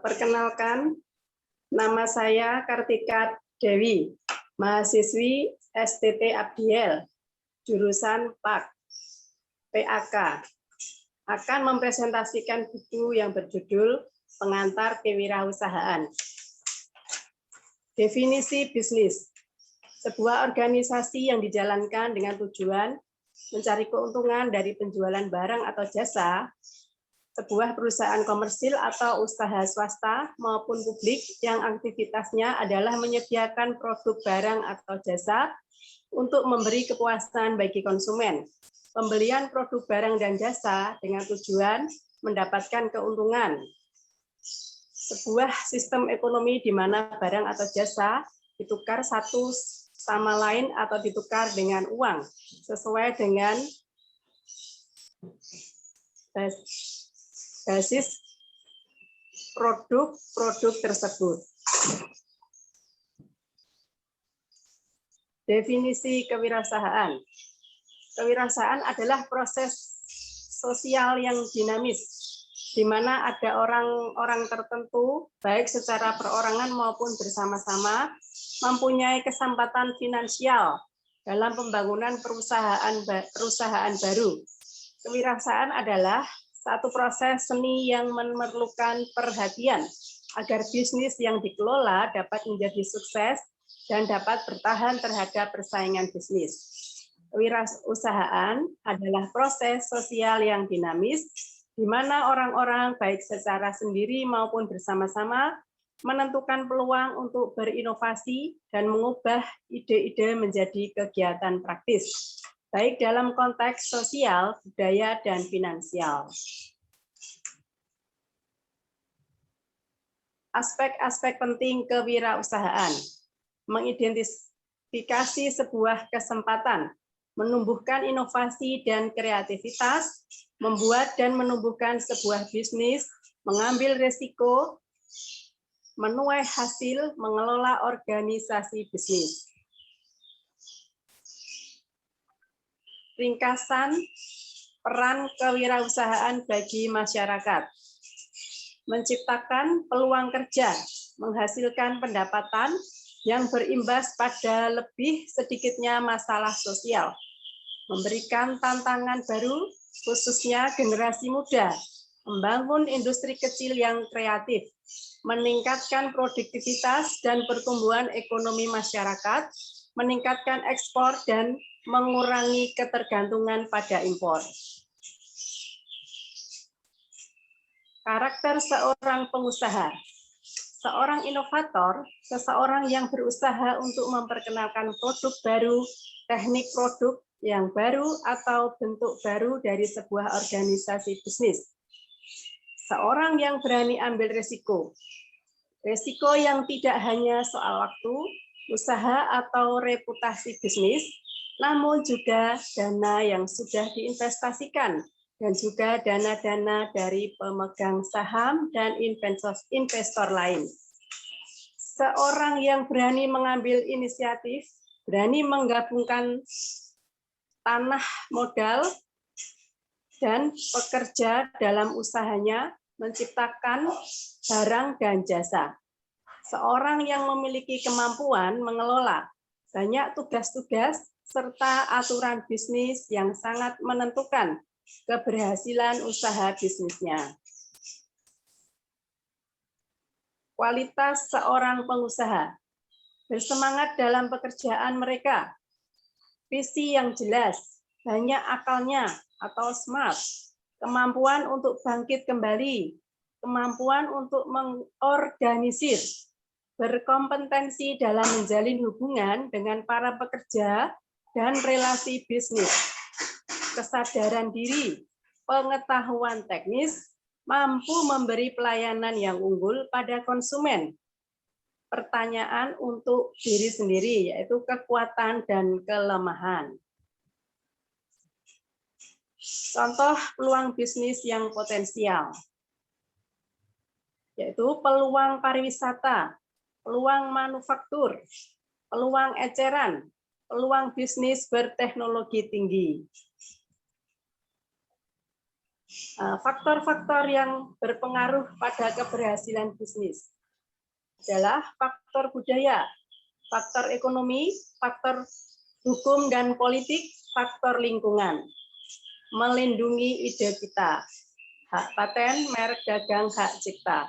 Perkenalkan, nama saya Kartika Dewi, mahasiswi STT Abdiel, jurusan PAK, akan mempresentasikan buku yang berjudul Pengantar Kewirausahaan. Definisi bisnis, sebuah organisasi yang dijalankan dengan tujuan mencari keuntungan dari penjualan barang atau jasa, sebuah perusahaan komersil atau usaha swasta maupun publik yang aktivitasnya adalah menyediakan produk barang atau jasa untuk memberi kepuasan bagi konsumen. Pembelian produk barang dan jasa dengan tujuan mendapatkan keuntungan. Sebuah sistem ekonomi di mana barang atau jasa ditukar satu sama lain atau ditukar dengan uang sesuai dengan basis produk tersebut. Definisi kewirausahaan. Kewirausahaan adalah proses sosial yang dinamis, di mana ada orang-orang tertentu, baik secara perorangan maupun bersama-sama, mempunyai kesempatan finansial dalam pembangunan perusahaan baru. Kewirausahaan adalah satu proses seni yang memerlukan perhatian agar bisnis yang dikelola dapat menjadi sukses dan dapat bertahan terhadap persaingan bisnis. Kewirausahaan adalah proses sosial yang dinamis, di mana orang-orang baik secara sendiri maupun bersama-sama menentukan peluang untuk berinovasi dan mengubah ide-ide menjadi kegiatan praktis, baik dalam konteks sosial, budaya, dan finansial. Aspek-aspek penting kewirausahaan: mengidentifikasi sebuah kesempatan, menumbuhkan inovasi dan kreativitas, membuat dan menumbuhkan sebuah bisnis, mengambil risiko, menuai hasil, mengelola organisasi bisnis. Ringkasan peran kewirausahaan bagi masyarakat: menciptakan peluang kerja, menghasilkan pendapatan yang berimbas pada lebih sedikitnya masalah sosial, memberikan tantangan baru, khususnya generasi muda, membangun industri kecil yang kreatif, meningkatkan produktivitas dan pertumbuhan ekonomi masyarakat, meningkatkan ekspor dan mengurangi ketergantungan pada impor. Karakter seorang pengusaha. Seorang inovator, seseorang yang berusaha untuk memperkenalkan produk baru, teknik produk yang baru, atau bentuk baru dari sebuah organisasi bisnis. Seorang yang berani ambil risiko. Risiko yang tidak hanya soal waktu, usaha, atau reputasi bisnis, namun juga dana yang sudah diinvestasikan, dan juga dana-dana dari pemegang saham dan investor lain. Seorang yang berani mengambil inisiatif, berani menggabungkan tanah modal dan pekerja dalam usahanya, menciptakan barang dan jasa. Seorang yang memiliki kemampuan mengelola banyak tugas-tugas serta aturan bisnis yang sangat menentukan keberhasilan usaha bisnisnya. Kualitas seorang pengusaha: bersemangat dalam pekerjaan mereka, visi yang jelas, banyak akalnya atau smart, kemampuan untuk bangkit kembali, kemampuan untuk mengorganisir, berkompetensi dalam menjalin hubungan dengan para pekerja dan relasi bisnis, kesadaran diri, pengetahuan teknis, mampu memberi pelayanan yang unggul pada konsumen. Pertanyaan untuk diri sendiri, yaitu kekuatan dan kelemahan. Contoh peluang bisnis yang potensial, yaitu peluang pariwisata, peluang manufaktur, peluang eceran, peluang bisnis berteknologi tinggi. Faktor-faktor yang berpengaruh pada keberhasilan bisnis adalah faktor budaya, faktor ekonomi, faktor hukum dan politik, faktor lingkungan. Melindungi ide kita, hak paten, merek dagang, hak cipta.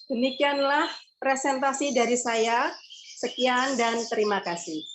Demikianlah presentasi dari saya. Sekian dan terima kasih.